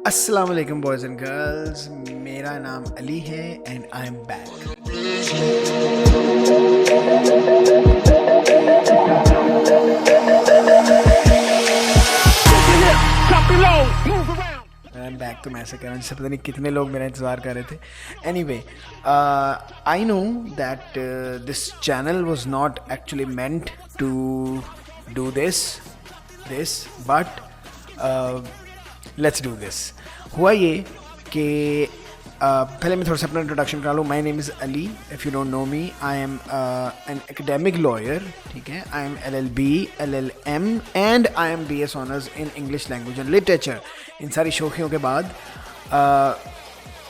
अस्सलाम वालेकुम boys and girls, मेरा नाम अली है and I am back. I am back तो मैं ऐसे कह रहा हूँ जिससे पता नहीं कितने लोग मेरा इंतज़ार कर रहे थे। Anyway, I know that this channel was not actually meant to do this but let's do this. हुआ ये कि पहले मैं थोड़ा सा अपना इंट्रोडक्शन करा लूँ। My name is Ali, if you don't know me, I am an academic lawyer, ठीक है। I am LLB, LLM and I am BS honours in English language and literature. इन सारी शौकियों के बाद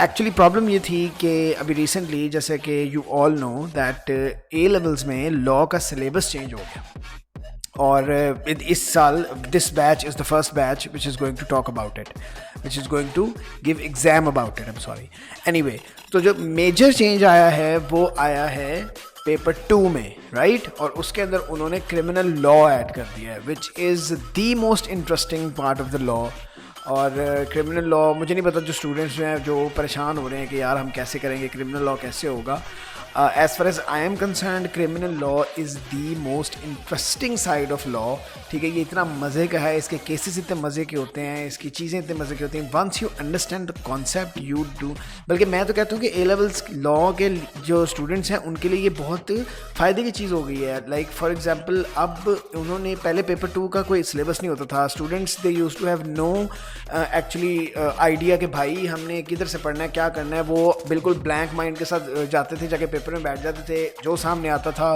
एक्चुअली प्रॉब्लम ये थी कि अभी रिसेंटली, जैसे कि you all know that A levels में लॉ का सिलेबस चेंज हो गया और इस साल this batch is the first batch which is going to talk about it, which is going to give exam about it. I am sorry. Anyway, तो जो major change आया है वो आया है पेपर 2 में, राइट। और उसके अंदर उन्होंने क्रिमिनल लॉ ऐड कर दिया है, which is the most interesting part of the law. और क्रिमिनल लॉ, मुझे नहीं पता जो स्टूडेंट्स जो हैं जो परेशान हो रहे हैं कि यार हम कैसे करेंगे, क्रिमिनल लॉ कैसे होगा। As far as I am concerned, criminal law is the most interesting side of law, ठीक है। ये इतना मज़े का है, इसके केसेस इतने मज़े के होते हैं, इसकी चीज़ें इतने मज़े की होती हैं। Once you understand the concept you do, बल्कि मैं तो कहता हूँ कि A लेवल्स लॉ के जो स्टूडेंट्स हैं उनके लिए ये बहुत फ़ायदे की चीज़ हो गई है। लाइक फॉर एग्जांपल, अब उन्होंने पहले पेपर 2 का कोई सिलेबस नहीं होता था। Students they used to have no actually idea कि भाई हमने किधर से पढ़ना है, क्या करना है। वो बिल्कुल ब्लैंक माइंड के साथ जाते थे, जाके पेपर में बैठ जाते थे, जो सामने आता था।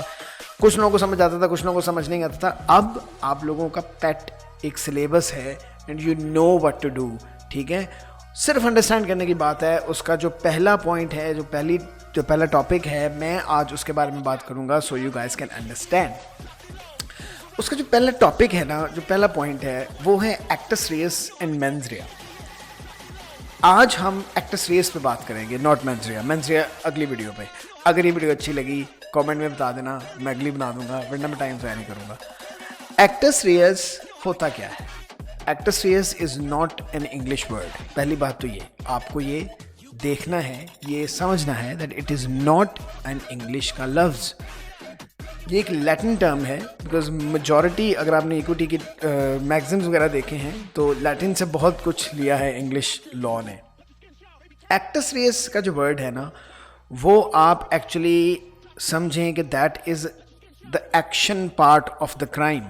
कुछ लोगों को समझ आता था, कुछ लोगों को समझ नहीं आता था। अब आप लोगों का पेट एक सिलेबस है and you know what to do, ठीक है। सिर्फ अंडरस्टैंड करने की बात है। उसका जो पहला पॉइंट है, जो पहला टॉपिक है, मैं आज उसके बारे में बात करूंगा so you guys can understand. उसका जो पहला टॉपिक है ना, जो पहला पॉइंट है, वो है एक्टस रियस एंड मेंस रिया। आज हम एक्टस रियस पे बात करेंगे, नॉट मेंस रिया। मेंस रिया अगली वीडियो पे। अगर ये वीडियो अच्छी लगी कमेंट में बता देना, मैं अगली बना दूंगा, वरना मैं टाइम ज़ाया नहीं करूँगा। एक्टस रियस होता क्या है? Actus reus is not an English word. पहली बात तो ये आपको ये देखना है, ये समझना है that it is not an English का लफ्ज़। ये एक लैटिन टर्म है, बिकॉज मेजॉरिटी, अगर आपने इक्विटी की मैगजीन्स वगैरह देखे हैं तो लैटिन से बहुत कुछ लिया है इंग्लिश लॉ ने। एक्टस रियस का जो वर्ड है ना, वो आप एक्चुअली समझें कि that is the action part of the crime.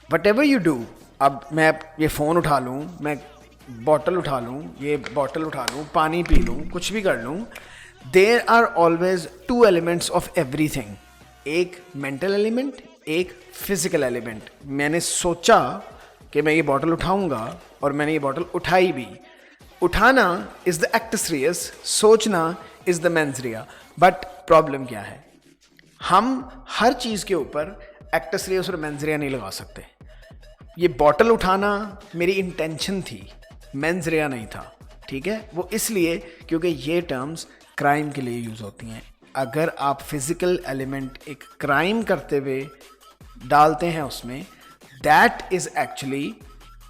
What ever you do, अब मैं ये फ़ोन उठा लूँ, मैं बॉटल उठा लूँ, ये बॉटल उठा लूँ, पानी पी लूँ, कुछ भी कर लूँ, there are always 2 elements of everything. एक मेंटल एलिमेंट, एक फिजिकल एलिमेंट। मैंने सोचा कि मैं ये बॉटल उठाऊंगा और मैंने ये बॉटल उठाई भी। उठाना इज़ द एक्टस रियस, सोचना is the mens Riya. But problem क्या है, हम हर चीज़ के ऊपर एक्टस रियस और मेंस रिया नहीं लगा सकते। ये बॉटल उठाना मेरी इंटेंशन थी, मेंस रिया नहीं था, ठीक है। वो इसलिए क्योंकि ये टर्म्स क्राइम के लिए यूज़ होती हैं। अगर आप फिजिकल एलिमेंट एक क्राइम करते हुए डालते हैं उसमें, that is actually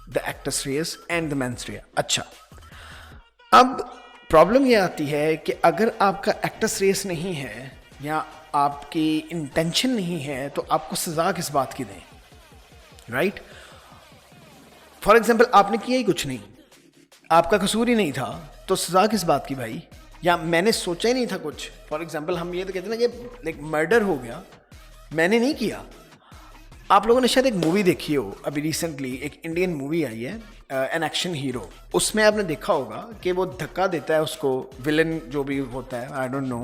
the actus reus and the mens rea. अच्छा, अब प्रॉब्लम ये आती है कि अगर आपका एक्टस रियस नहीं है या आपकी इंटेंशन नहीं है तो आपको सज़ा किस बात की दें, राइट। फॉर एग्जाम्पल, आपने किया ही कुछ नहीं, आपका कसूर ही नहीं था, तो सज़ा किस बात की भाई। या मैंने सोचा ही नहीं था कुछ। फॉर एग्जाम्पल, हम ये तो कहते हैं ना कि लाइक मर्डर हो गया, मैंने नहीं किया। आप लोगों ने शायद एक मूवी देखी हो, अभी रिसेंटली एक इंडियन मूवी आई है, एन एक्शन हीरो। उसमें आपने देखा होगा कि वो धक्का देता है उसको, विलन जो भी होता है, आई डोंट नो,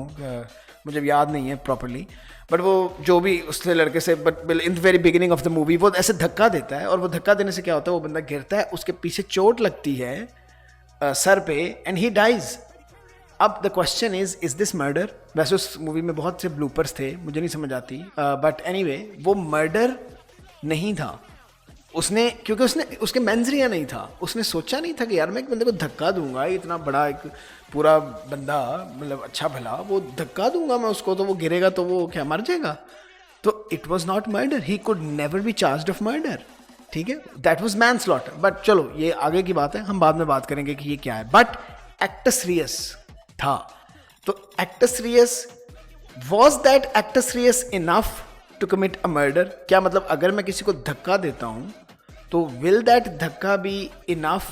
मुझे याद नहीं है प्रॉपरली, बट वो जो भी उससे लड़के से, but in the very beginning of the movie वो ऐसे धक्का देता है और वो धक्का देने से क्या होता है, वो बंदा गिरता है, उसके पीछे चोट लगती है सर पे एंड ही डाइज। अब the question is this murder? वैसे उस मूवी में बहुत से ब्लूपर्स थे, मुझे नहीं समझ आती, बट एनीवे वो मर्डर नहीं था। उसने, क्योंकि उसने, उसके मेंस रिया नहीं था, उसने सोचा नहीं था कि यार मैं एक बंदे को धक्का दूंगा, इतना बड़ा एक पूरा बंदा, मतलब अच्छा भला, वो धक्का दूंगा मैं उसको तो वो गिरेगा तो वो क्या मर जाएगा। तो it was not murder, he could never be charged of murder. ठीक है, दैट वाज मैनस्लॉटर. बट चलो ये आगे की बात है, हम बाद में बात करेंगे कि ये क्या है. बट एक्टस रियस था. तो actus reus, was that actus reus enough to commit a murder? क्या मतलब अगर मैं किसी को धक्का देता हूं तो विल दैट धक्का बी इनफ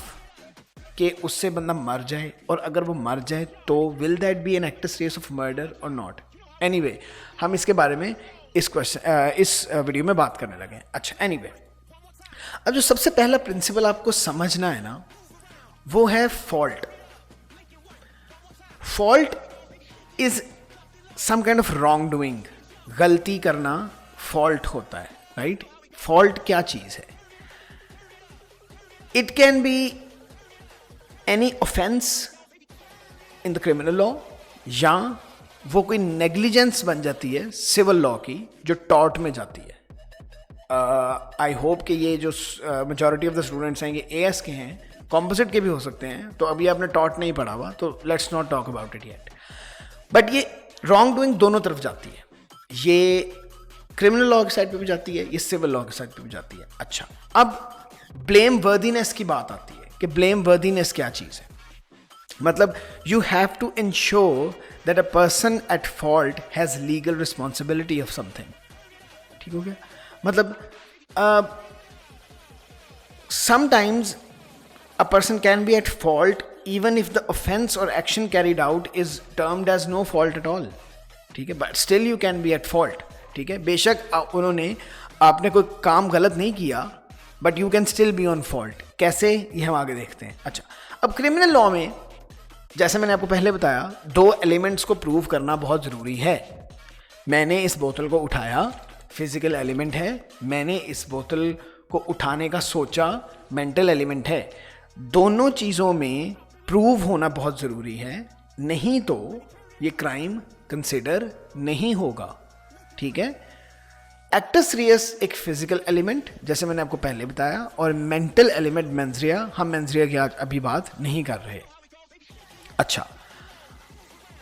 कि उससे बंदा मर जाए, और अगर वो मर जाए तो will that be an actus reus of murder और नॉट? एनीवे, हम इसके बारे में इस वीडियो में बात करने लगे. अच्छा, एनीवे, अब जो सबसे पहला प्रिंसिपल आपको समझना है ना, वो है fault. Fault is some kind of wrong doing. गलती करना फॉल्ट होता है, राइट? फॉल्ट क्या चीज है? It can be any offence in the criminal law, या वो कोई नेग्लिजेंस बन जाती है सिविल लॉ की जो टॉर्ट में जाती है. आई होप कि ये जो मेजॉरिटी ऑफ द स्टूडेंट्स हैं ये एएस के हैं, कॉम्पोजिट के भी हो सकते हैं. तो अभी आपने टॉर्ट नहीं पढ़ा हुआ, तो let's not talk about it yet. But ये रॉन्ग डूइंग दोनों तरफ जाती है. ये क्रिमिनल लॉ की साइड पे भी जाती है, ये सिविल लॉ की साइड पे भी जाती है. अच्छा, अब ब्लेम वर्दीनेस की बात आती है कि ब्लेम वर्दीनेस क्या चीज़ है. मतलब you have to ensure that a person at fault has legal responsibility of something. ठीक हो गया? मतलब sometimes a person can be at fault even if the offense or action carried out is termed as no fault at all. ठीक है, but still you can be at fault. ठीक है, बेशक उन्होंने आपने कोई काम गलत नहीं किया, but you can still be on fault. कैसे, ये हम आगे देखते हैं. अच्छा, अब क्रिमिनल लॉ में जैसे मैंने आपको पहले बताया, दो एलिमेंट्स को प्रूव करना बहुत ज़रूरी है. मैंने इस बोतल को उठाया, फिजिकल एलिमेंट है. मैंने इस बोतल को उठाने का सोचा, मेंटल एलिमेंट है. दोनों चीज़ों में प्रूव होना बहुत ज़रूरी है, नहीं तो ये क्राइम कंसिडर नहीं होगा. ठीक है, एक्टस रियस एक फिजिकल एलिमेंट जैसे मैंने आपको पहले बताया, और मेंटल एलिमेंट मेंस रिया. हम मेंस रिया की आज अभी बात नहीं कर रहे. अच्छा,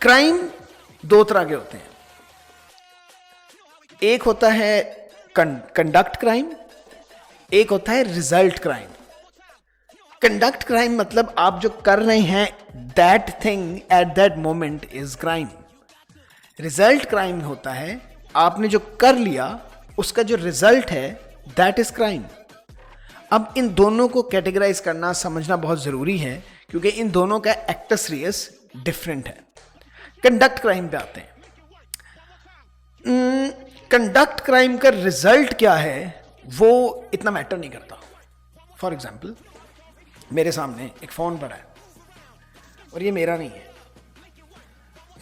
क्राइम दो तरह के होते हैं. एक होता है कंडक्ट क्राइम, एक होता है रिजल्ट क्राइम. कंडक्ट क्राइम मतलब आप जो कर रहे हैं, that thing at that moment is crime. Result crime होता है आपने जो कर लिया उसका जो रिजल्ट है, दैट इज क्राइम. अब इन दोनों को कैटेगराइज करना, समझना बहुत जरूरी है, क्योंकि इन दोनों का एक्टस रियस डिफरेंट है. कंडक्ट क्राइम पे आते हैं. कंडक्ट क्राइम का रिजल्ट क्या है वो इतना मैटर नहीं करता. फॉर एग्जाम्पल, मेरे सामने एक फ़ोन पड़ा है और ये मेरा नहीं है.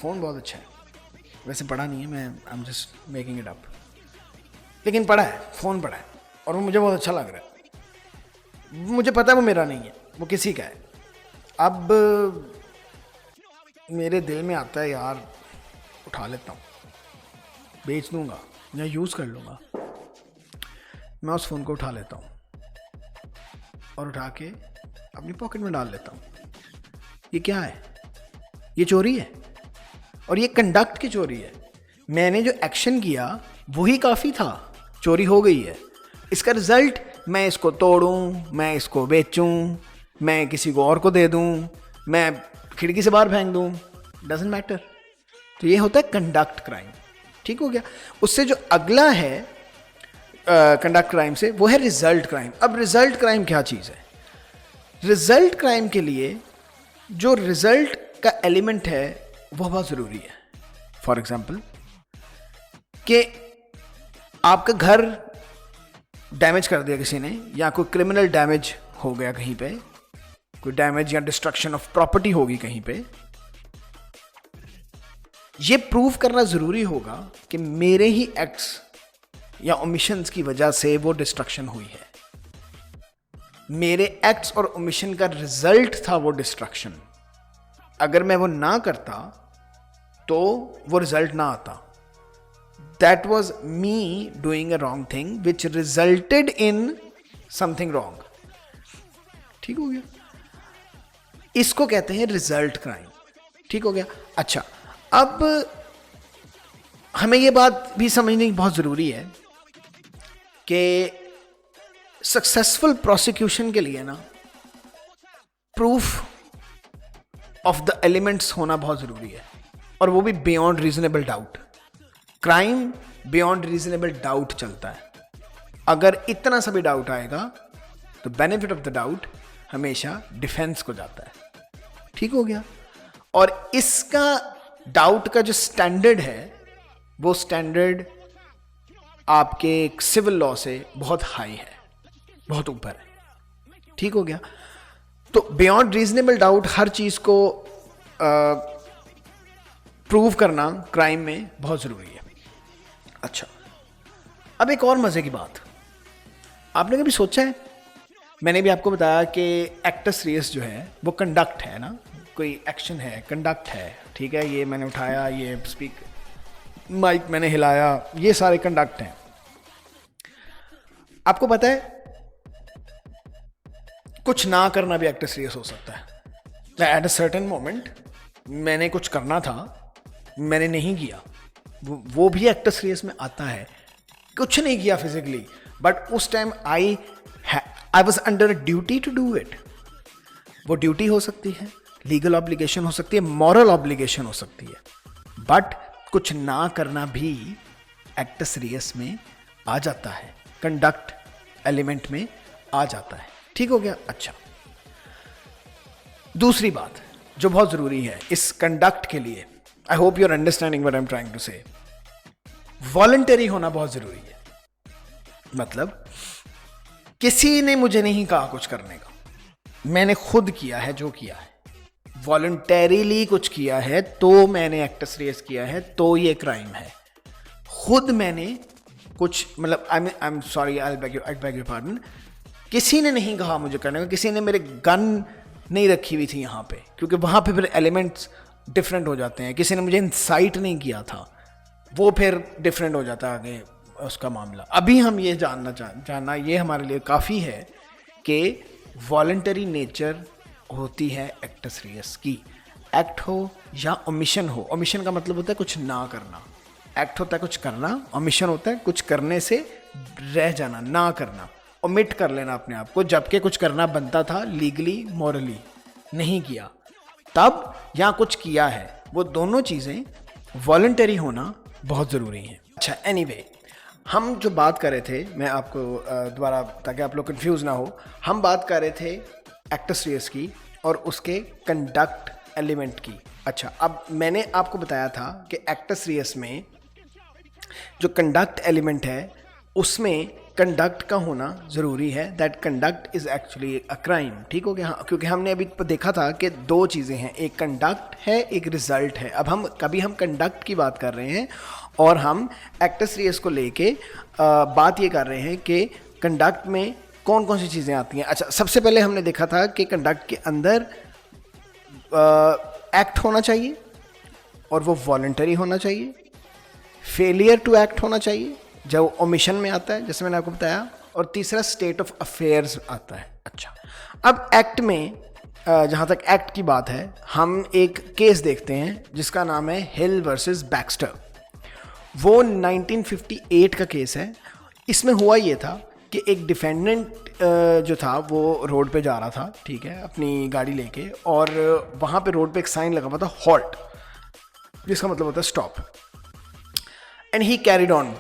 फ़ोन बहुत अच्छा है, वैसे पड़ा नहीं है, मैं I am just making it up, लेकिन पड़ा है, फ़ोन पड़ा है और वो मुझे बहुत अच्छा लग रहा है. मुझे पता है वो मेरा नहीं है, वो किसी का है. अब मेरे दिल में आता है यार उठा लेता हूँ, बेच दूँगा या यूज़ कर लूँगा. मैं उस फ़ोन को उठा लेता हूँ और उठा के अपनी पॉकेट में डाल लेता हूँ. ये क्या है? ये चोरी है, और ये कंडक्ट की चोरी है. मैंने जो एक्शन किया वही काफ़ी था, चोरी हो गई है. इसका रिज़ल्ट मैं इसको तोड़ूँ, मैं इसको बेचूँ, मैं किसी को और को दे दूँ, मैं खिड़की से बाहर फेंक दूँ, डजंट मैटर. तो ये होता है कंडक्ट क्राइम. ठीक हो गया. उससे जो अगला है कंडक्ट क्राइम से, वो है रिजल्ट क्राइम. अब रिजल्ट क्राइम क्या चीज़ है? रिजल्ट क्राइम के लिए जो रिजल्ट का एलिमेंट है वो बहुत ज़रूरी है. फॉर एग्जाम्पल, कि आपका घर डैमेज कर दिया किसी ने, या कोई क्रिमिनल डैमेज हो गया कहीं पे, कोई डैमेज या डिस्ट्रक्शन ऑफ प्रॉपर्टी होगी कहीं पे. ये प्रूव करना ज़रूरी होगा कि मेरे ही एक्ट्स या ओमिशंस की वजह से वो डिस्ट्रक्शन हुई है. मेरे एक्ट्स और ओमिशन का रिजल्ट था वो डिस्ट्रक्शन. अगर मैं वो ना करता तो वो रिजल्ट ना आता. That was me doing a wrong thing which resulted in something wrong. ठीक हो गया. इसको कहते हैं रिजल्ट क्राइम. ठीक हो गया. अच्छा, अब हमें ये बात भी समझनी बहुत ज़रूरी है कि सक्सेसफुल प्रोसिक्यूशन के लिए ना प्रूफ ऑफ द एलिमेंट्स होना बहुत जरूरी है, और वो भी beyond reasonable doubt. Crime beyond reasonable doubt चलता है। अगर इतना सा भी डाउट आएगा तो बेनिफिट ऑफ द डाउट हमेशा डिफेंस को जाता है। ठीक हो गया। और इसका डाउट का जो स्टैंडर्ड है वो स्टैंडर्ड आपके सिविल लॉ से बहुत हाई है, बहुत ऊपर है। ठीक हो गया। तो बियॉन्ड रीजनेबल डाउट हर चीज को प्रूव करना क्राइम में बहुत जरूरी है। अच्छा, अब एक और मजे की बात, आपने कभी सोचा है, मैंने भी आपको बताया कि एक्टस रियस जो है वो कंडक्ट है ना, कोई एक्शन है, कंडक्ट है। ठीक है, ये मैंने उठाया, ये स्पीक माइक मैंने हिलाया, ये सारे कंडक्ट हैं। आपको पता है कुछ ना करना भी एक्टस रियस हो सकता है। एट अ सर्टेन मोमेंट मैंने कुछ करना था, मैंने नहीं किया, वो भी एक्टस रियस में आता है। कुछ नहीं किया फिजिकली, बट उस time I was under duty to do it. वो ड्यूटी हो सकती है, लीगल ऑब्लिगेशन हो सकती है, मॉरल ऑब्लिगेशन हो सकती है, बट कुछ ना करना भी एक्टस रियस में आ जाता है, कंडक्ट एलिमेंट में आ जाता है। ठीक हो गया। अच्छा, दूसरी बात जो बहुत जरूरी है इस कंडक्ट के लिए, I hope you are understanding what I am trying to say, voluntary होना बहुत जरूरी है। मतलब किसी ने मुझे नहीं कहा कुछ करने का, मैंने खुद किया है जो किया है, वॉलंटरीली कुछ किया है, तो मैंने एक्टस रियस किया है, तो ये क्राइम है। खुद मैंने कुछ, मतलब आई am sorry, I beg you pardon, किसी ने नहीं कहा मुझे करने का, किसी ने मेरे गन नहीं रखी हुई थी यहाँ पे, क्योंकि वहाँ पे फिर एलिमेंट्स डिफरेंट हो जाते हैं। किसी ने मुझे इंसाइट नहीं किया था, वो फिर डिफरेंट हो जाता है आगे उसका मामला। अभी हम ये जानना ये हमारे लिए काफ़ी है कि वॉलंटरी नेचर होती है एक्टस रियस की, एक्ट हो या ओमिशन हो। ओमिशन का मतलब होता है कुछ ना करना, एक्ट होता है कुछ करना, ओमिशन होता है कुछ करने से रह जाना, ना करना, ओमिट कर लेना अपने आप को, जबकि कुछ करना बनता था लीगली मॉरली, नहीं किया, तब या कुछ किया है। वो दोनों चीज़ें वॉलंटरी होना बहुत ज़रूरी हैं। अच्छा, एनीवे, हम जो बात कर रहे थे, मैं आपको दोबारा, ताकि आप लोग कंफ्यूज ना हो, हम बात कर रहे थे एक्टस रियस की और उसके कंडक्ट एलिमेंट की। अच्छा, अब मैंने आपको बताया था कि एक्टस रियस में जो कंडक्ट एलिमेंट है उसमें कंडक्ट का होना ज़रूरी है, that conduct is actually a crime. ठीक हो गया। हाँ, क्योंकि हमने अभी देखा था कि दो चीज़ें हैं, एक कंडक्ट है, एक रिजल्ट है। अब हम कंडक्ट की बात कर रहे हैं और हम एक्टस रियस को लेके बात ये कर रहे हैं कि कंडक्ट में कौन कौन सी चीज़ें आती हैं। अच्छा, सबसे पहले हमने देखा था कि कंडक्ट के अंदर एक्ट होना चाहिए और वो वॉलंटरी होना चाहिए, फेलियर टू एक्ट होना चाहिए जो ओमिशन में आता है, जैसे मैंने आपको बताया, और तीसरा स्टेट ऑफ अफेयर्स आता है। अच्छा, अब एक्ट में जहाँ तक एक्ट की बात है, हम एक केस देखते हैं जिसका नाम है हिल वर्सेस बैक्स्टर। वो 1958 का केस है। इसमें हुआ ये था कि एक डिफेंडेंट जो था वो रोड पे जा रहा था, ठीक है, अपनी गाड़ी लेके, और वहाँ पे रोड पे एक साइन लगा हुआ था हॉल्ट, जिसका मतलब होता है stop, and he carried on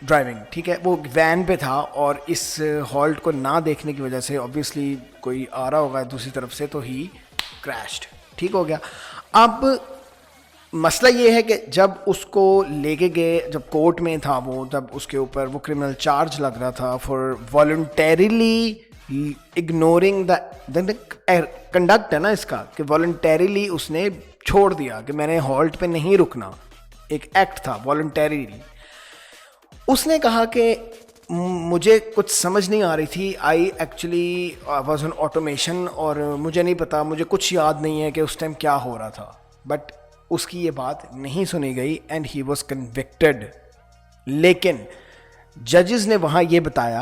driving. ठीक है, वो वैन पे था और इस हॉल्ट को ना देखने की वजह से ऑब्वियसली कोई आ रहा होगा दूसरी तरफ से, तो ही क्रैश्ड। ठीक हो गया। अब मसला ये है कि जब उसको लेके गए, जब कोर्ट में था वो, जब उसके ऊपर वो क्रिमिनल चार्ज लग रहा था for voluntarily ignoring the conduct है ना इसका, कि वॉलंटरीली उसने छोड़ दिया कि मैंने हॉल्ट पे नहीं रुकना, एक एक्ट था वॉलंटरीली। उसने कहा कि मुझे कुछ समझ नहीं आ रही थी, I actually was on automation, और मुझे नहीं पता, मुझे कुछ याद नहीं है कि उस टाइम क्या हो रहा था, बट उसकी ये बात नहीं सुनी गई एंड ही वॉज कन्विक्टेड। लेकिन जजेस ने वहाँ ये बताया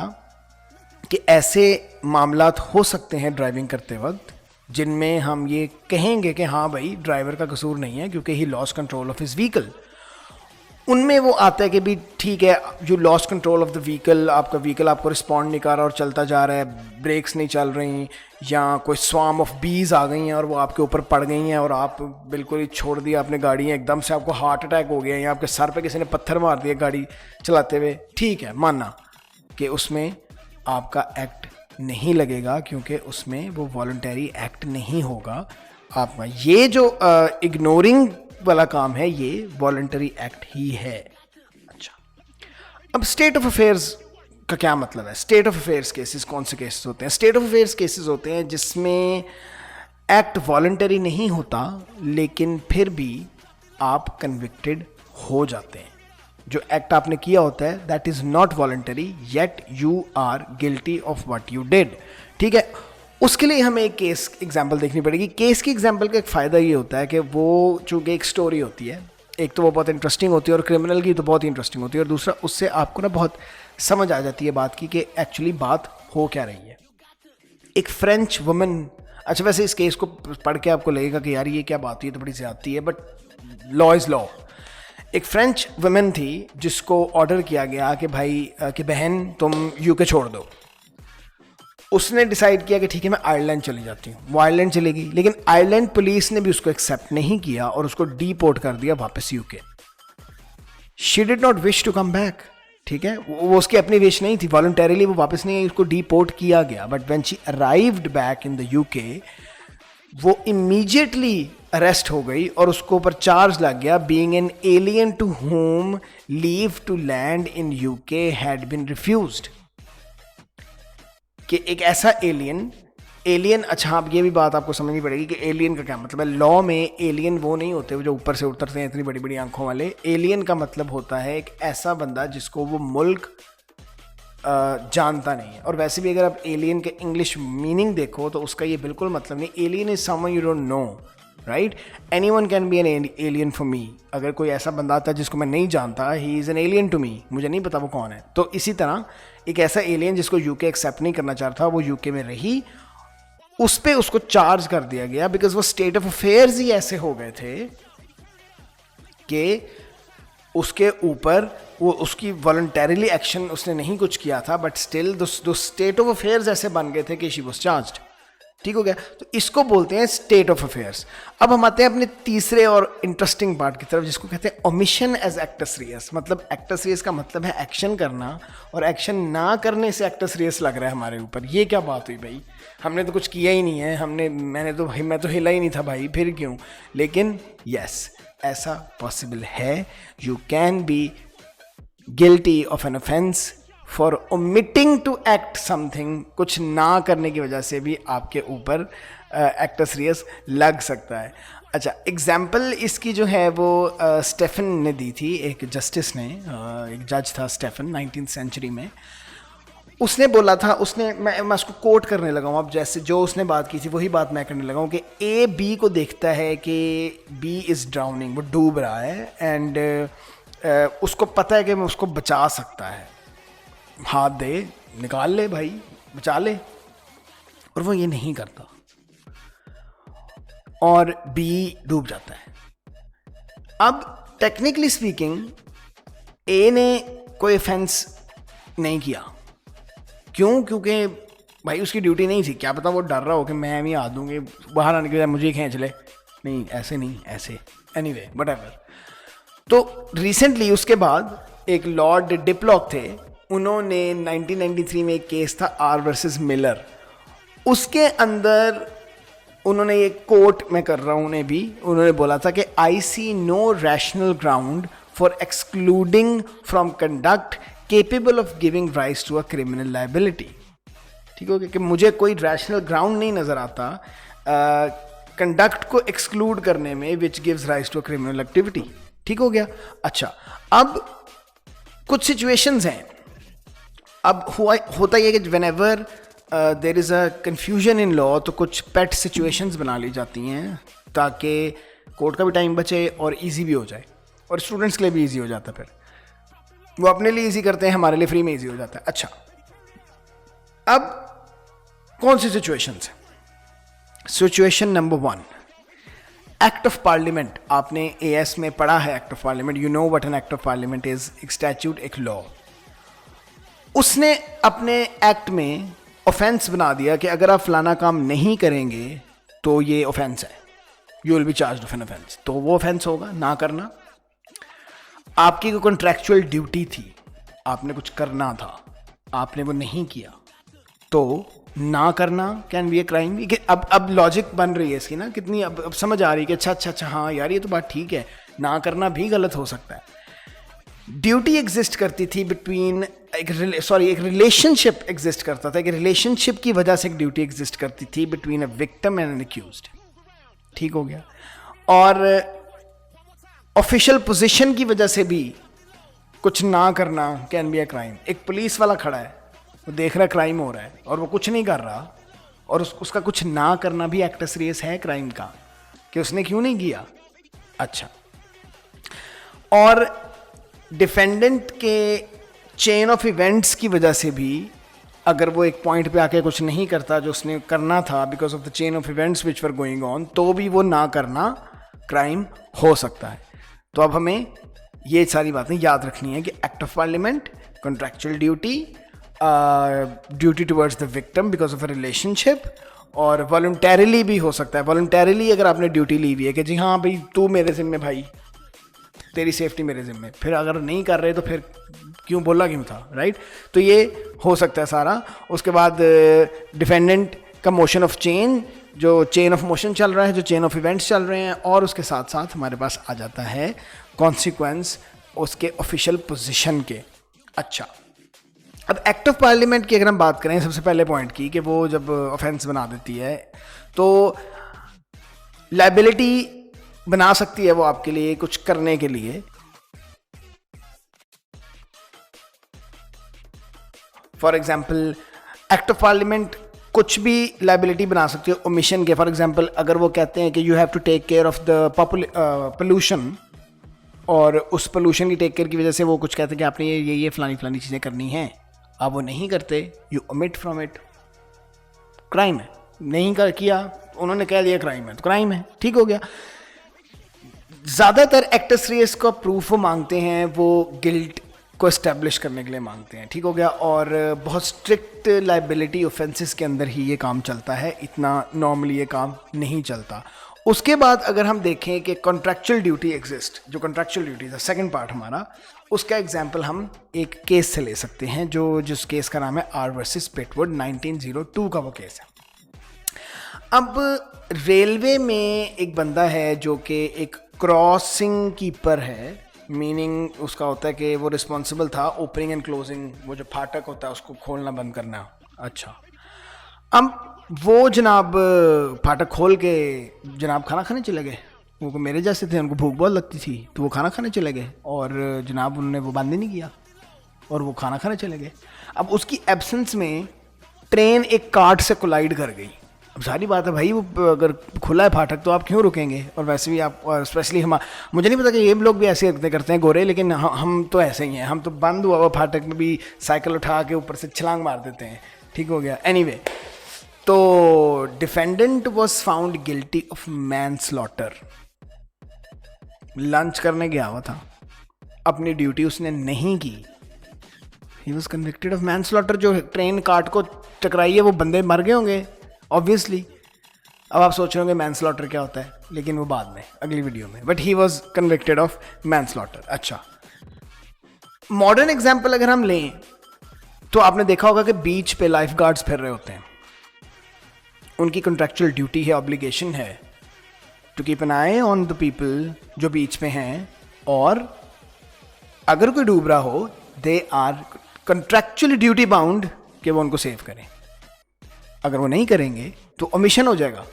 कि ऐसे मामलात हो सकते हैं ड्राइविंग करते वक्त जिनमें हम ये कहेंगे कि हाँ भाई ड्राइवर का कसूर नहीं है क्योंकि he loss control of his vehicle, उनमें वो आता है कि भी ठीक है, you loss control of the vehicle, आपका व्हीकल आपको रिस्पॉन्ड नहीं कर रहा और चलता जा रहा है, ब्रेक्स नहीं चल रही, या कोई स्वार्म ऑफ बीज आ गई हैं और वो आपके ऊपर पड़ गई हैं और आप बिल्कुल ही छोड़ दिया आपने गाड़ी, एकदम से आपको हार्ट अटैक हो गया या आपके सर पे किसी ने पत्थर मार दिया गाड़ी चलाते हुए, ठीक है माना कि उसमें आपका एक्ट नहीं लगेगा क्योंकि उसमें वो वॉलंटरी एक्ट नहीं होगा आपका। ये जो इग्नोरिंग वाला काम है ये वॉलंटरी एक्ट ही है। अच्छा, अब स्टेट ऑफ अफेयर्स का क्या मतलब है? स्टेट ऑफ अफेयर्स केसेस कौन से केसेस होते हैं? स्टेट ऑफ अफेयर्स केसेस होते हैं जिसमें एक्ट वॉलंटरी नहीं होता लेकिन फिर भी आप कन्विक्टेड हो जाते हैं। जो एक्ट आपने किया होता है that is not voluntary yet you are guilty of what you did, ठीक है। उसके लिए हमें एक केस एग्जाम्पल देखनी पड़ेगी। केस की एग्जाम्पल का एक फ़ायदा ये होता है कि वो चूँकि एक स्टोरी होती है, एक तो वो बहुत इंटरेस्टिंग होती है और क्रिमिनल की तो बहुत ही इंटरेस्टिंग होती है, और दूसरा उससे आपको ना बहुत समझ आ जाती है बात की कि एक्चुअली बात हो क्या रही है। एक फ्रेंच वुमन, अच्छा वैसे इस केस को पढ़ के आपको लगेगा कि यार ये क्या बात हुई, तो बड़ी ज़्यादती है, बट लॉ इज़ लॉ। एक फ्रेंच वुमन थी जिसको ऑर्डर किया गया कि भाई कि बहन तुम यूके छोड़ दो। उसने डिसाइड किया कि ठीक है मैं आयरलैंड चली जाती हूँ, वो आयरलैंड चली गई, लेकिन आयरलैंड पुलिस ने भी उसको एक्सेप्ट नहीं किया और उसको डिपोर्ट कर दिया वापस UK. She did not wish to come back, ठीक है, वो उसकी अपनी विश नहीं थी, वॉलंटरीली वो वापस नहीं आई, उसको डिपोर्ट किया गया। But when she arrived back in the UK वो इमीडिएटली अरेस्ट हो गई और उसको ऊपर चार्ज लग गया being an alien to whom leave to land in UK had been refused. कि एक ऐसा एलियन, अच्छा आप ये भी बात आपको समझनी पड़ेगी कि एलियन का क्या मतलब है। लॉ में एलियन वो नहीं होते जो ऊपर से उतरते हैं इतनी बड़ी बड़ी आंखों वाले। एलियन का मतलब होता है एक ऐसा बंदा जिसको वो मुल्क जानता नहीं है। और वैसे भी अगर आप एलियन के इंग्लिश मीनिंग देखो तो उसका ये बिल्कुल मतलब नहीं। Alien is someone you don't no, right. Anyone can be an alien for me. अगर कोई ऐसा बंदा आता है जिसको मैं नहीं जानता, he is an alien to me, मुझे नहीं पता वो कौन है। तो इसी तरह एक ऐसा एलियन जिसको यूके एक्सेप्ट नहीं करना चाहता, वो यूके में रही, उस पर उसको चार्ज कर दिया गया बिकॉज वो स्टेट ऑफ अफेयर्स ही ऐसे हो गए थे कि उसके ऊपर वो उसकी वॉलंटरीली एक्शन उसने नहीं कुछ किया था, बट स्टिल दो स्टेट ऑफ अफेयर्स ऐसे बन गए थे कि शी वाज चार्ज्ड। ठीक हो गया, तो इसको बोलते हैं स्टेट ऑफ अफेयर्स। अब हम आते हैं अपने तीसरे और इंटरेस्टिंग पार्ट की तरफ जिसको कहते हैं ओमिशन एज एक्टस रियस। मतलब एक्टस रियस का मतलब है एक्शन करना, और एक्शन ना करने से एक्टस रियस लग रहा है हमारे ऊपर। ये क्या बात हुई भाई, हमने तो कुछ किया ही नहीं है, मैं तो हिला ही नहीं था भाई, फिर क्यों। लेकिन यस, ऐसा पॉसिबल है। You can be guilty of an offence for omitting to act something. कुछ ना करने की वजह से भी आपके ऊपर एक्टस रियस लग सकता है। अच्छा, एग्जाम्पल इसकी जो है वो स्टेफन ने दी थी, एक जस्टिस ने, एक जज था स्टेफन 19th सेंचुरी में। उसने बोला था, मैं उसको कोट करने लगा हूँ अब, जैसे जो उसने बात की थी वही बात मैं करने लगा हूँ कि ए बी को देखता है कि बी इज़ ड्राउनिंग, वो डूब रहा है, एंड उसको पता है कि मैं उसको बचा सकता है, हाथ दे, निकाल ले भाई, बचा ले, और वो ये नहीं करता और बी डूब जाता है। अब टेक्निकली स्पीकिंग ए ने कोई ऑफेंस नहीं किया। क्यों? क्योंकि भाई उसकी ड्यूटी नहीं थी। क्या पता वो डर रहा हो कि मैं भी आ दूंगी, बाहर आने के लिए मुझे खींच ले। नहीं, ऐसे नहीं, ऐसे, एनीवे व्हाटएवर। तो रिसेंटली उसके बाद एक लॉर्ड डिप्लॉक थे, उन्होंने 1993 में एक केस था आर वर्सेस मिलर, उसके अंदर उन्होंने ये कोट मैं कर रहा हूँ उन्हें भी, उन्होंने बोला था कि I see no rational ground for excluding from conduct capable of giving rise to a criminal liability. ठीक हो गया कि मुझे कोई रैशनल ग्राउंड नहीं नज़र आता कंडक्ट को एक्सक्लूड करने में which gives rise to a criminal activity. ठीक हो गया। अच्छा, अब कुछ सिचुएशंस हैं। अब होता यह कि whenever there is a confusion in law, तो कुछ पेट सिचुएशंस बना ली जाती हैं ताकि कोर्ट का भी टाइम बचे और इजी भी हो जाए, और स्टूडेंट्स के लिए भी इजी हो जाता है। फिर वो अपने लिए इजी करते हैं, हमारे लिए फ्री में इजी हो जाता है। अच्छा, अब कौन सी सिचुएशंस हैं? Situation number 1, act of parliament, आपने एएस में पढ़ा है act of parliament, you know what an act of parliament is, एक स्टैट्यूट, एक लॉ। उसने अपने एक्ट में ऑफेंस बना दिया कि अगर आप फलाना काम नहीं करेंगे तो ये ऑफेंस है, you will be charged of an offence, तो वो ऑफेंस होगा ना करना। आपकी कोई कॉन्ट्रैक्चुअल ड्यूटी थी, आपने कुछ करना था, आपने वो नहीं किया, तो ना करना कैन बी ए क्राइम। अब लॉजिक बन रही है इसकी ना, कितनी अब समझ आ रही है कि अच्छा हाँ यार ये तो बात ठीक है, ना करना भी गलत हो सकता है। ड्यूटी एग्जिस्ट करती थी बिटवीन एक रिलेशनशिप एग्जिस्ट करता था, एक रिलेशनशिप की वजह से एक ड्यूटी एग्जिस्ट करती थी between a victim and an accused, ठीक हो गया। और ऑफिशियल पोजीशन की वजह से भी कुछ ना करना कैन बी अ क्राइम। एक पुलिस वाला खड़ा है, वो देख रहा है क्राइम हो रहा है और वो कुछ नहीं कर रहा, और उसका कुछ ना करना भी एक्ट सीरियस है क्राइम का, कि उसने क्यों नहीं किया। अच्छा, और डिफेंडेंट के चेन ऑफ इवेंट्स की वजह से भी अगर वो एक पॉइंट पे आके कुछ नहीं करता जो उसने करना था, because of the chain of events which were going on, तो भी वो ना करना क्राइम हो सकता है। तो अब हमें ये सारी बातें याद रखनी है कि act of parliament, contractual duty, duty towards the victim because of a relationship, और वॉलंटरीली भी हो सकता है। वॉलंटरीली अगर आपने ड्यूटी ली हुई है कि जी हाँ भाई तू मेरे जिम्मे, भाई तेरी सेफ्टी मेरे जिम्मे, फिर अगर नहीं कर रहे तो फिर क्यों बोला क्यों था, राइट। तो ये हो सकता है सारा। उसके बाद डिफेंडेंट का मोशन ऑफ चेन, जो चेन ऑफ मोशन चल रहा है, जो चेन ऑफ इवेंट्स चल रहे हैं, और उसके साथ साथ हमारे पास आ जाता है कॉन्सिक्वेंस उसके ऑफिशियल पोजीशन के। अच्छा, अब एक्ट ऑफ पार्लियामेंट की अगर हम बात करें सबसे पहले पॉइंट की, कि वो जब ऑफेंस बना देती है तो लायबिलिटी बना सकती है वो आपके लिए कुछ करने के लिए। For example act of parliament कुछ भी लायबिलिटी बना सकती है ओमिशन के। फॉर एग्जाम्पल अगर वो कहते हैं कि you have to take care of the pollution, और उस पोल्यूशन की टेक केयर की वजह से वो कुछ कहते हैं कि आपने ये फलानी चीज़ें करनी हैं, आप वो नहीं करते, you omit from it, crime है। नहीं कर किया, उन्होंने कह दिया क्राइम है, तो क्राइम है, ठीक हो गया। ज़्यादातर एक्ट सीरियस का प्रूफ वो मांगते हैं, वो गिल्ट को इस्टेब्लिश करने के लिए मांगते हैं, ठीक हो गया। और बहुत स्ट्रिक्ट लाइबिलिटी ऑफेंसेस के अंदर ही ये काम चलता है, इतना नॉर्मली ये काम नहीं चलता। उसके बाद अगर हम देखें कि कॉन्ट्रैक्चुअल ड्यूटी एग्जिस्ट, जो कॉन्ट्रैक्चुअल ड्यूटी था सेकंड पार्ट हमारा, उसका एग्जांपल हम एक केस से ले सकते हैं, जिस केस का नाम है आर वर्सेस पिटवुड, 1902 का वो केस है। अब रेलवे में एक बंदा है जो कि एक क्रॉसिंग कीपर है, मीनिंग उसका होता है कि वो रिस्पॉन्सिबल था ओपनिंग एंड क्लोजिंग, वो जो फाटक होता है उसको खोलना बंद करना। अच्छा, अब वो जनाब फाटक खोल के जनाब खाना खाने चले गए। वो मेरे जैसे थे, उनको भूख बहुत लगती थी, तो वो खाना खाने चले गए, और जनाब उन्होंने वो बंद ही नहीं किया और वो खाना खाने चले गए। अब उसकी एब्सेंस में ट्रेन एक कार्ट से कोलाइड कर गई। अब सारी बात है भाई, वो अगर खुला है फाटक तो आप क्यों रुकेंगे, और वैसे भी आप स्पेशली मुझे नहीं पता कि ये लोग भी ऐसे करते हैं गोरे, लेकिन हम तो ऐसे ही हैं, हम तो बंद हुआ हुआ फाटक में भी साइकिल उठा के ऊपर से छलांग मार देते हैं, ठीक हो गया। एनीवे, तो defendant was found guilty of manslaughter. Lunch करने गया हुआ था, अपनी ड्यूटी उसने नहीं की, he was convicted of manslaughter. जो ट्रेन कार्ट को टकराई है वो बंदे मर गए होंगे ऑब्वियसली। अब आप सोच रहे होंगे मैनस्लॉटर क्या होता है, लेकिन वो बाद में अगली वीडियो में, but he was convicted of manslaughter. अच्छा, मॉडर्न एग्जाम्पल अगर हम लें तो आपने देखा होगा कि बीच पे लाइफ गार्ड्स फिर रहे होते हैं, उनकी कॉन्ट्रैक्चुअल ड्यूटी है, ऑब्लिगेशन है to keep an eye on the people जो बीच पे हैं, और अगर कोई डूब रहा हो they are contractually duty bound कि वो उनको सेव करें। अगर वो नहीं करेंगे तो ओमिशन हो जाएगा,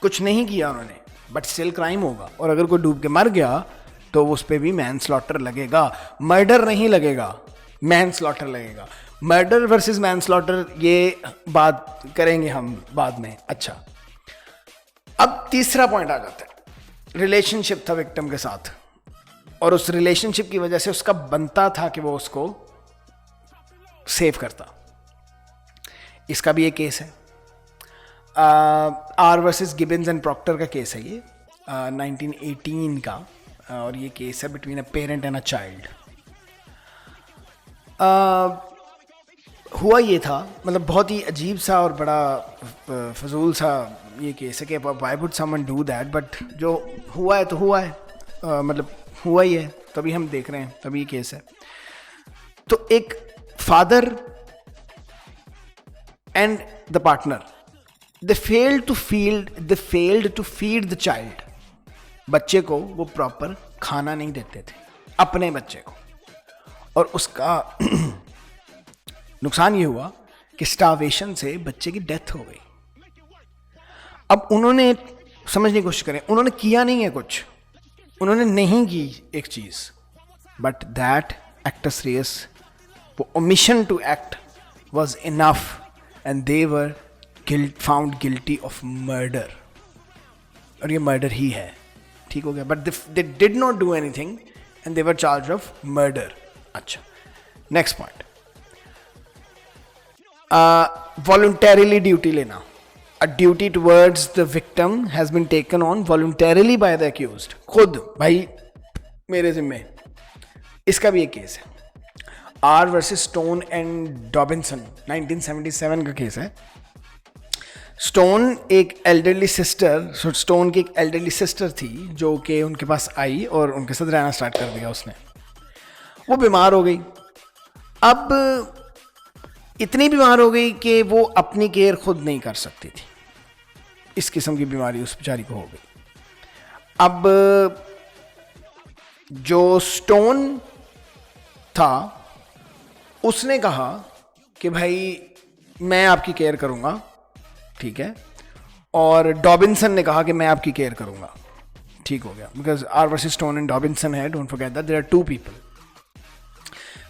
कुछ नहीं किया उन्होंने, बट स्टिल क्राइम होगा। और अगर कोई डूब के मर गया तो उस पर भी मैनस्लॉटर लगेगा, मर्डर नहीं लगेगा, मैनस्लॉटर लगेगा। मर्डर वर्सेस मैनस्लॉटर ये बात करेंगे हम बाद में। अच्छा, अब तीसरा पॉइंट आ जाता है, रिलेशनशिप था विक्टिम के साथ, और उस रिलेशनशिप की वजह से उसका बनता था कि वो उसको सेव करता। इसका भी एक केस है। R versus Gibbons and Proctor का केस है ये, 1918 का, और ये केस है between a parent and a child. हुआ ये था, मतलब बहुत ही अजीब सा और बड़ा फजूल सा ये केस है कि why would someone do that, but जो हुआ है तो हुआ है, मतलब हुआ ही है, तभी हम देख रहे हैं, तभी ये केस है। तो एक father and the partner, they failed to feed the child. बच्चे को वो प्रॉपर खाना नहीं देते थे, अपने बच्चे को, और उसका नुकसान ये हुआ कि स्टार्वेशन से बच्चे की डेथ हो गई। अब उन्होंने समझने की कोशिश करें, उन्होंने किया नहीं है कुछ, उन्होंने नहीं की एक चीज, बट दैट एक्टस रेस, वो omission to act was enough and they were found guilty of murder, और ये मर्डर ही है, ठीक हो गया, but they did not do anything and they were charged of murder। अच्छा, नेक्स्ट पॉइंट, voluntarily ड्यूटी लेना। A duty towards the victim has been taken on voluntarily by the accused। खुद भाई मेरे जिम्मे, इसका भी एक केस है, आर वर्सेस स्टोन एंड डॉबिन्सन, 1977 का केस है। स्टोन एक एल्डरली सिस्टर, स्टोन की एक एल्डरली सिस्टर थी जो कि उनके पास आई और उनके साथ रहना स्टार्ट कर दिया उसने। वो बीमार हो गई, अब इतनी बीमार हो गई कि वो अपनी केयर खुद नहीं कर सकती थी, इस किस्म की बीमारी उस बेचारी को हो गई। अब जो स्टोन था उसने कहा कि भाई मैं आपकी केयर करूंगा, ठीक है, और डॉबिन्सन ने कहा कि मैं आपकी केयर करूंगा, ठीक हो गया, because R versus Stone and Dobbinson है, don't forget that there are two people.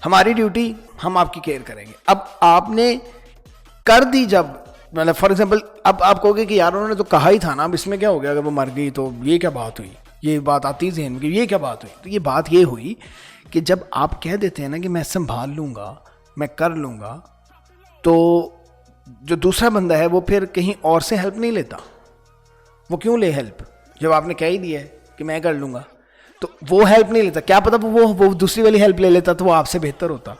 हमारी ड्यूटी, हम आपकी केयर करेंगे। अब आपने कर दी, जब मतलब फॉर एग्जाम्पल अब आप कहोगे कि यार उन्होंने तो कहा ही था ना, अब इसमें क्या हो गया, अगर वो मर गई तो ये क्या बात हुई, ये बात आती है जहन में कि ये क्या बात हुई। तो ये बात ये हुई कि जब आप कह देते हैं ना कि मैं संभाल लूँगा, मैं कर लूँगा, तो जो दूसरा बंदा है वो फिर कहीं और से हेल्प नहीं लेता। वो क्यों ले हेल्प, जब आपने कह ही दिया है कि मैं कर लूँगा, तो वो हेल्प नहीं लेता। क्या पता वो दूसरी वाली हेल्प ले लेता तो वो आपसे बेहतर होता।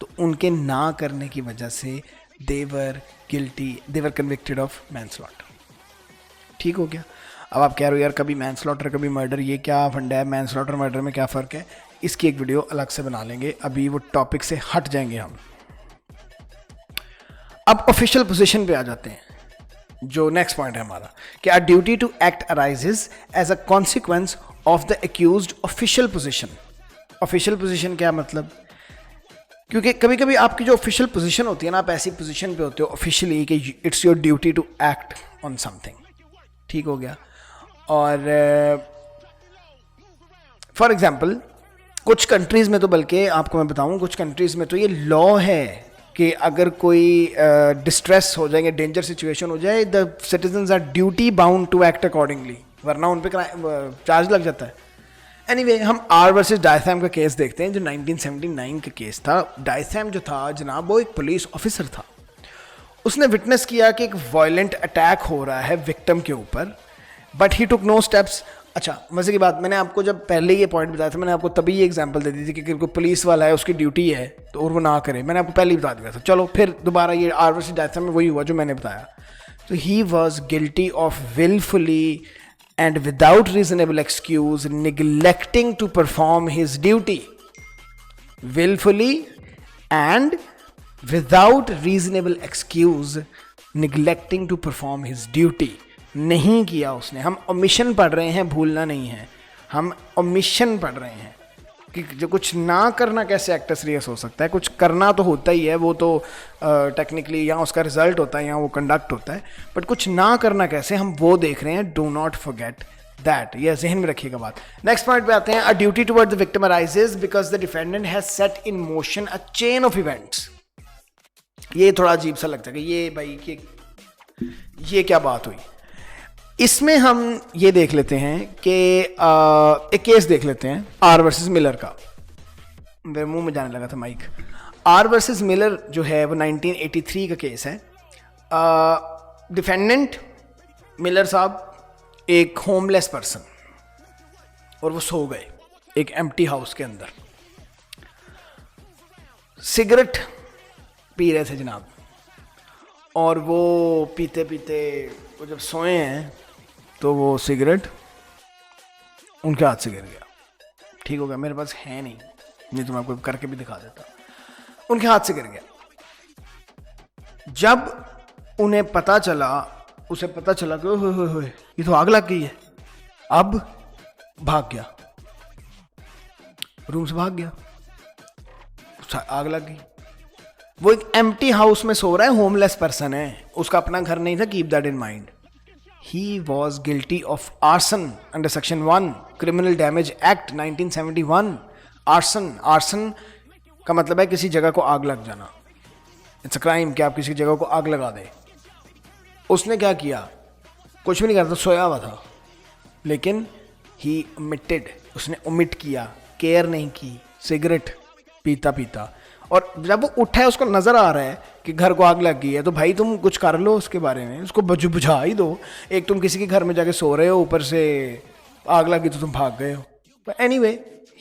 तो उनके ना करने की वजह से दे वर कन्विक्टेड ऑफ मैनस्लॉटर, ठीक हो गया। अब आप कह रहे हो यार कभी मैनस्लॉटर कभी मर्डर, ये क्या फंडा है, मैनस्लॉटर मर्डर में क्या फ़र्क है, इसकी एक वीडियो अलग से बना लेंगे, अभी वो टॉपिक से हट जाएंगे हम। अब ऑफिशियल पोजीशन पे आ जाते हैं, जो नेक्स्ट पॉइंट है हमारा, कि a duty to act arises as a consequence of the accused official position. Official position क्या मतलब, क्योंकि कभी कभी आपकी जो ऑफिशियल पोजीशन होती है ना, आप ऐसी पोजीशन पे होते हो ऑफिशियली कि it's your duty to act on something, ठीक हो गया। और फॉर एग्जाम्पल कुछ कंट्रीज़ में तो, बल्कि आपको मैं बताऊं, कुछ कंट्रीज़ में तो ये लॉ है कि अगर कोई डिस्ट्रेस हो जाएंगे, डेंजर सिचुएशन हो जाए, the citizens are duty bound to act accordingly, वरना उन पर चार्ज लग जाता है। एनीवे, हम आर वर्सेस डायथैम का केस देखते हैं, जो 1979 का केस था। डायथैम जो था जनाब, वो एक पुलिस ऑफिसर था। उसने विटनेस किया कि एक वायलेंट अटैक हो रहा है विक्टिम के ऊपर, but he took no steps. अच्छा, मज़े की बात, मैंने आपको जब पहले ये पॉइंट बताया था, मैंने आपको तभी ये एग्जांपल दे दी थी कि कोई पुलिस वाला है, उसकी ड्यूटी है तो और वो ना करे, मैंने आपको पहले ही बता दिया था। चलो फिर दोबारा ये आर वर्सेस डायथैम में वही हुआ जो मैंने बताया। तो he was guilty of wilfully and without reasonable excuse neglecting to perform his duty, willfully and without reasonable excuse neglecting to perform his duty, नहीं किया उसने। हम omission पढ़ रहे हैं, भूलना नहीं है, हम omission पढ़ रहे हैं कि जो कुछ ना करना कैसे एक्ट सीरियस हो सकता है। कुछ करना तो होता ही है, वो तो टेक्निकली या उसका रिजल्ट होता है या वो कंडक्ट होता है, बट कुछ ना करना कैसे, हम वो देख रहे हैं। डू नॉट फॉरगेट दैट, ये जहन में रखिएगा बात। नेक्स्ट पॉइंट पे आते हैं। A duty toward the victim arises because the defendant has set in motion a chain of events. ये थोड़ा अजीब सा लगता है कि ये भाई ये क्या बात हुई। इसमें हम ये देख लेते हैं कि एक केस देख लेते हैं आर वर्सेस मिलर का। मेरे मुंह में जाने लगा था माइक। आर वर्सेस मिलर जो है वो 1983 का केस है। डिफेंडेंट मिलर साहब एक होमलेस पर्सन, और वो सो गए एक एम्प्टी हाउस के अंदर, सिगरेट पी रहे थे जनाब, और वो पीते पीते वो जब सोए हैं तो वो सिगरेट उनके हाथ से गिर गया। ठीक हो गया, मेरे पास है नहीं तो मैं आपको करके भी दिखा देता। उनके हाथ से गिर गया। जब उन्हें पता चला, उसे पता चला कि हो ये तो आग लग गई है, अब भाग गया, रूम से भाग गया, आग लग गई। वो एक एम्प्टी हाउस में सो रहा है, होमलेस पर्सन है, उसका अपना घर नहीं था, keep that in mind. He was guilty of arson under section 1 criminal damage act 1971। Arson का मतलब है किसी जगह को आग लग जाना। इट्स अ क्राइम कि आप किसी जगह को आग लगा दे। उसने क्या किया, कुछ भी नहीं करता, सोया हुआ था, लेकिन ही ओमिटेड, उसने ओमिट किया, केयर नहीं की, सिगरेट पीता पीता, और जब वो उठा है उसको नजर आ रहा है कि घर को आग लग गई है, तो भाई तुम कुछ कर लो उसके बारे में, उसको बुझा ही दो। एक तुम किसी के घर में जाके सो रहे हो, ऊपर से आग लग गई तो तुम भाग गए हो। Anyway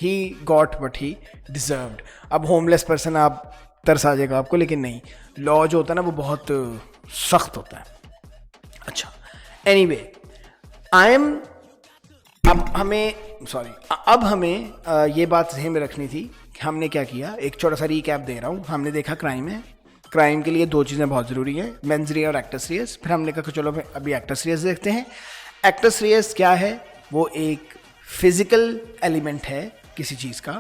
he got what he deserved. अब होमलेस पर्सन आप तरस आ जाएगा आपको, लेकिन नहीं, लॉ जो होता है ना वो बहुत सख्त होता है। अच्छा, एनीवे अब हमें ये बात ध्यान में रखनी थी कि हमने क्या किया। एक छोटा सा रीकैप दे रहा हूँ। हमने देखा क्राइम है, क्राइम के लिए दो चीज़ें बहुत ज़रूरी हैं, मेंस रे और एक्टर्स रेस। फिर हमने कहा चलो अभी एक्टर्स रेस देखते हैं। एक्टर्स रेस क्या है, वो एक फिजिकल एलिमेंट है किसी चीज़ का,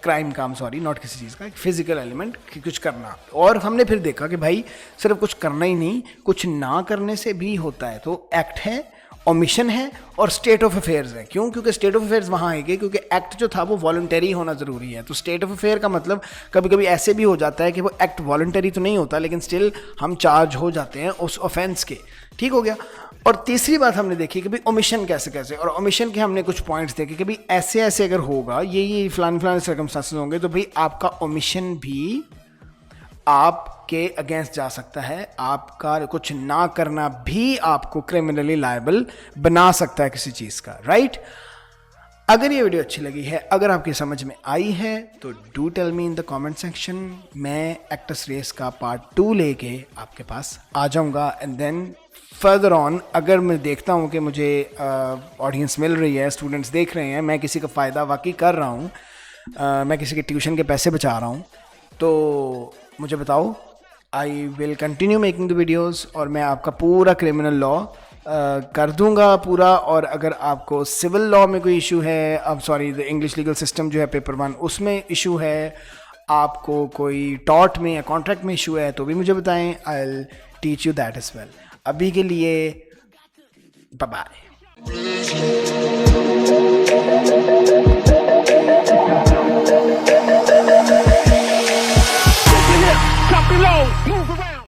क्राइम का, नॉट किसी चीज़ का, एक फिजिकल एलिमेंट कि कुछ करना। और हमने फिर देखा कि भाई सिर्फ कुछ करना ही नहीं, कुछ ना करने से भी होता है। तो एक्ट है, ओमिशन है, और स्टेट ऑफ अफेयर्स है। क्यों? क्योंकि स्टेट ऑफ अफेयर्स वहाँ आएगी क्योंकि एक्ट जो था वो वॉलंटरी होना ज़रूरी है। तो स्टेट ऑफ अफेयर का मतलब कभी कभी ऐसे भी हो जाता है कि वो एक्ट वॉलंटरी तो नहीं होता, लेकिन स्टिल हम चार्ज हो जाते हैं उस ऑफेंस के। ठीक हो गया। और तीसरी बात हमने देखी कि भाई ओमिशन कैसे कैसे, और ओमिशन के हमने कुछ पॉइंट्स देखे कि भाई ऐसे ऐसे अगर होगा, ये फलान सर्कमस्टांसेस होंगे, तो भाई आपका ओमिशन भी आपके अगेंस्ट जा सकता है। आपका कुछ ना करना भी आपको क्रिमिनली लायबल बना सकता है किसी चीज़ का, राइट। अगर ये वीडियो अच्छी लगी है, अगर आपकी समझ में आई है, तो do tell me in the comment section. मैं एक्टर्स रेस का पार्ट 2 लेके आपके पास आ जाऊंगा। एंड देन फर्दर ऑन अगर मैं देखता हूँ कि मुझे ऑडियंस मिल रही है, स्टूडेंट्स देख रहे हैं, मैं किसी का फ़ायदा वाकई कर रहा हूँ, मैं किसी के ट्यूशन के पैसे बचा रहा हूँ, तो मुझे बताओ। I will continue making the videos, और मैं आपका पूरा क्रिमिनल लॉ कर दूंगा पूरा। और अगर आपको सिविल लॉ में कोई इशू है, अब द इंग्लिश लीगल सिस्टम जो है पेपर 1 उसमें इशू है, आपको कोई टॉर्ट में या कॉन्ट्रैक्ट में इशू है, तो भी मुझे बताएं। I will teach you that as well. अभी के लिए बाय बाय।